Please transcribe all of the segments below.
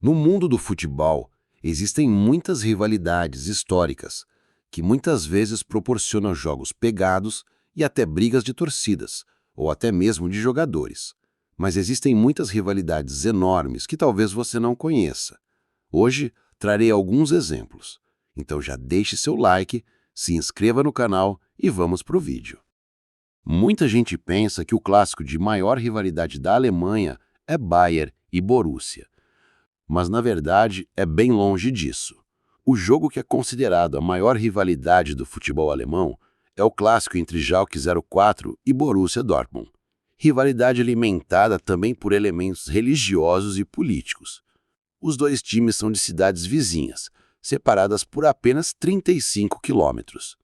No mundo do futebol, existem muitas rivalidades históricas que muitas vezes proporcionam jogos pegados e até brigas de torcidas, ou até mesmo de jogadores. Mas existem muitas rivalidades enormes que talvez você não conheça. Hoje, trarei alguns exemplos. Então já deixe seu like, se inscreva no canal e vamos para o vídeo. Muita gente pensa que o clássico de maior rivalidade da Alemanha é Bayern e Borussia. Mas, na verdade, é bem longe disso. O jogo que é considerado a maior rivalidade do futebol alemão é o clássico entre Schalke 04 e Borussia Dortmund. Rivalidade alimentada também por elementos religiosos e políticos. Os dois times são de cidades vizinhas, separadas por apenas 35 quilômetros.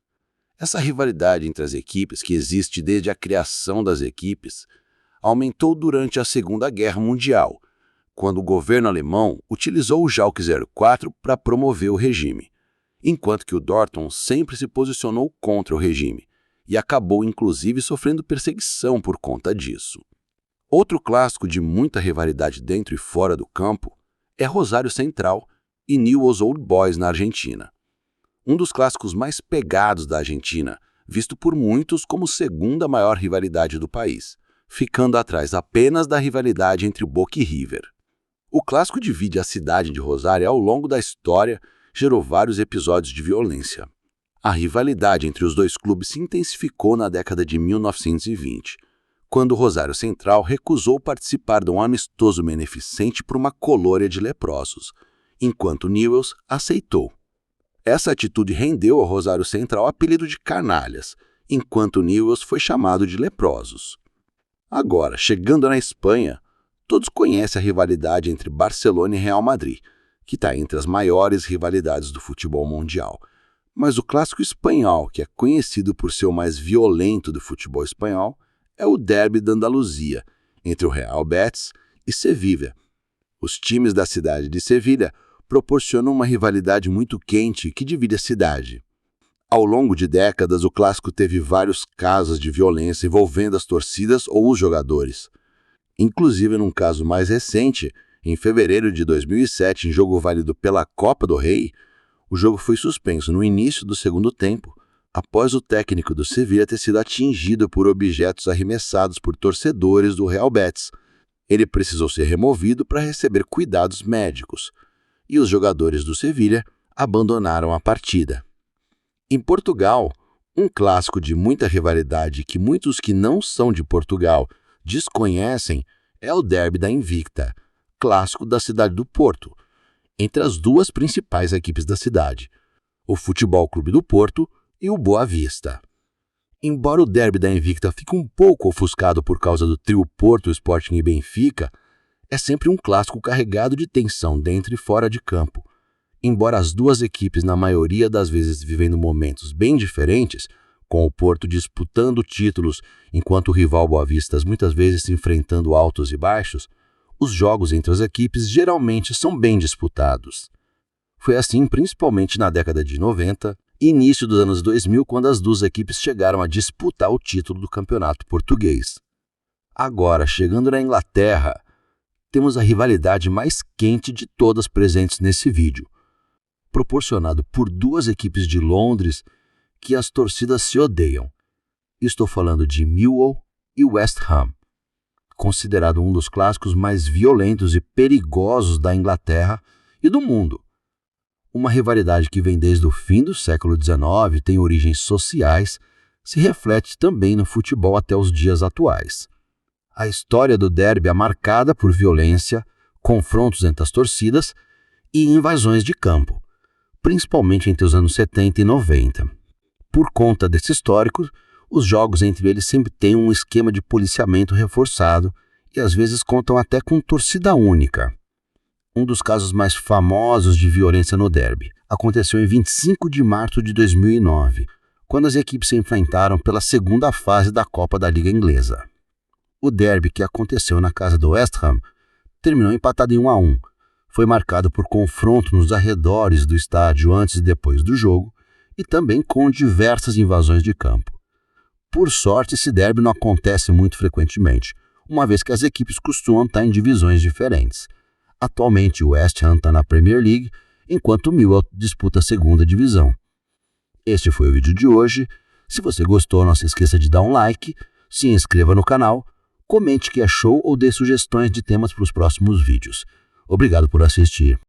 Essa rivalidade entre as equipes, que existe desde a criação das equipes, aumentou durante a Segunda Guerra Mundial, quando o governo alemão utilizou o Schalke 04 para promover o regime, enquanto que o Dortmund sempre se posicionou contra o regime e acabou inclusive sofrendo perseguição por conta disso. Outro clássico de muita rivalidade dentro e fora do campo é Rosário Central e Newell's Old Boys na Argentina. Um dos clássicos mais pegados da Argentina, visto por muitos como segunda maior rivalidade do país, ficando atrás apenas da rivalidade entre Boca e River. O clássico divide a cidade de Rosário e ao longo da história gerou vários episódios de violência. A rivalidade entre os dois clubes se intensificou na década de 1920, quando o Rosário Central recusou participar de um amistoso beneficente por uma colônia de leprosos, enquanto Newell's aceitou. Essa atitude rendeu ao Rosário Central o apelido de canalhas, enquanto Newell's foi chamado de leprosos. Agora, chegando na Espanha, todos conhecem a rivalidade entre Barcelona e Real Madrid, que está entre as maiores rivalidades do futebol mundial. Mas o clássico espanhol, que é conhecido por ser o mais violento do futebol espanhol, é o Derby da Andaluzia, entre o Real Betis e Sevilla. Os times da cidade de Sevilha proporcionam uma rivalidade muito quente que divide a cidade. Ao longo de décadas, o clássico teve vários casos de violência envolvendo as torcidas ou os jogadores. Inclusive, num caso mais recente, em fevereiro de 2007, em jogo válido pela Copa do Rei, o jogo foi suspenso no início do segundo tempo, após o técnico do Sevilla ter sido atingido por objetos arremessados por torcedores do Real Betis. Ele precisou ser removido para receber cuidados médicos, e os jogadores do Sevilla abandonaram a partida. Em Portugal, um clássico de muita rivalidade que muitos que não são de Portugal desconhecem é o Derby da Invicta, clássico da cidade do Porto, entre as duas principais equipes da cidade, o Futebol Clube do Porto e o Boa Vista. Embora o Derby da Invicta fique um pouco ofuscado por causa do trio Porto, Sporting e Benfica, é sempre um clássico carregado de tensão dentro e fora de campo. Embora as duas equipes, na maioria das vezes, vivendo momentos bem diferentes, com o Porto disputando títulos enquanto o rival Boa Vista muitas vezes se enfrentando altos e baixos, os jogos entre as equipes geralmente são bem disputados. Foi assim principalmente na década de 90 e início dos anos 2000, quando as duas equipes chegaram a disputar o título do campeonato português. Agora, chegando na Inglaterra, temos a rivalidade mais quente de todas presentes nesse vídeo, proporcionado por duas equipes de Londres que as torcidas se odeiam. Estou falando de Millwall e West Ham, considerado um dos clássicos mais violentos e perigosos da Inglaterra e do mundo. Uma rivalidade que vem desde o fim do século XIX, tem origens sociais, se reflete também no futebol até os dias atuais. A história do derby é marcada por violência, confrontos entre as torcidas e invasões de campo, principalmente entre os anos 70 e 90. Por conta desse histórico, os jogos entre eles sempre têm um esquema de policiamento reforçado e às vezes contam até com torcida única. Um dos casos mais famosos de violência no derby aconteceu em 25 de março de 2009, quando as equipes se enfrentaram pela segunda fase da Copa da Liga Inglesa. O derby, que aconteceu na casa do West Ham, terminou empatado em 1-1. Foi marcado por confronto nos arredores do estádio antes e depois do jogo e também com diversas invasões de campo. Por sorte, esse derby não acontece muito frequentemente, uma vez que as equipes costumam estar em divisões diferentes. Atualmente o West Ham está na Premier League, enquanto o Millwall disputa a segunda divisão. Este foi o vídeo de hoje. Se você gostou, não se esqueça de dar um like, se inscreva no canal, comente o que achou ou dê sugestões de temas para os próximos vídeos. Obrigado por assistir.